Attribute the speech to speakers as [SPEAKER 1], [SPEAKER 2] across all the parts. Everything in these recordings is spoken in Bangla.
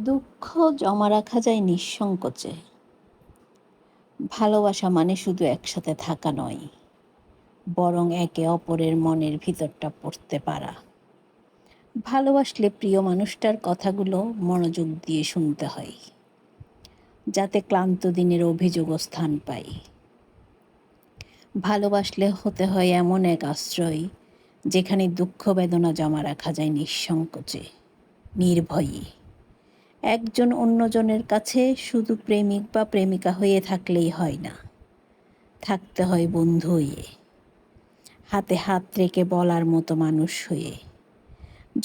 [SPEAKER 1] দুঃখ জমা রাখা যায় নিঃসংকোচে। ভালোবাসা মানে শুধু একসাথে থাকা নয়, বরং একে অপরের মনের ভিতরটা পড়তে পারা। ভালোবাসলে প্রিয় মানুষটার কথাগুলো মনোযোগ দিয়ে শুনতে হয়, যাতে ক্লান্ত দিনের অভিযোগও স্থান পায়। ভালোবাসলে হতে হয় এমন এক আশ্রয়, যেখানে দুঃখ বেদনা জমা রাখা যায় নিঃসংকোচে, নির্ভয়ে। একজন অন্যজনের কাছে শুধু প্রেমিক বা প্রেমিকা হয়ে থাকলেই হয় না, থাকতে হয় বন্ধু হয়ে, হাতে হাত রেখে বলার মতো মানুষ হয়ে।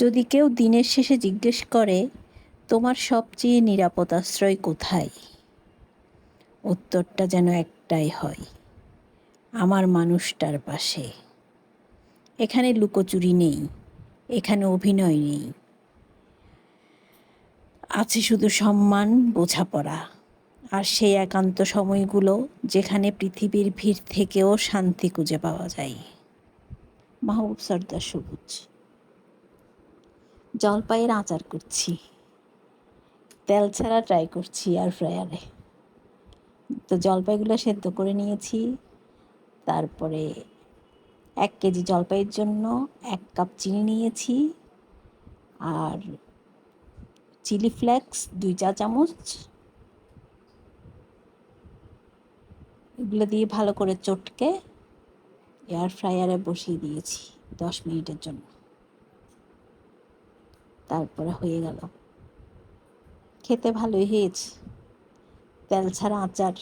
[SPEAKER 1] যদি কেউ দিনের শেষে জিজ্ঞেস করে, তোমার সবচেয়ে নিরাপদ আশ্রয় কোথায়, উত্তরটা যেন একটাই হয়, আমার মানুষটার পাশে। এখানে লুকোচুরি নেই, এখানে অভিনয় নেই, আছে শুধু সম্মান, বোঝাপড়া, আর সেই একান্ত সময়গুলো যেখানে পৃথিবীর ভিড় থেকেও শান্তি খুঁজে পাওয়া যায়। মাহবুব সর্দার সবুজ। জলপাইয়ের আচার করছি, তেল ছাড়া ট্রাই করছি এয়ার ফ্রায়ারে। তো জলপাইগুলো সেদ্ধ করে নিয়েছি। তারপরে 1 কেজি জলপাইয়ের জন্য 1 কাপ চিনি নিয়েছি, আর চিলি ফ্লেক্স 2 চা চামচ। এগুলো দিয়ে ভালো করে চটকে এয়ার ফ্রায়ারে বসিয়ে দিয়েছি 10 মিনিটের জন্য। তারপরে হয়ে গেল, খেতে ভালোই হয়েছে। তেল ছাড়া আচার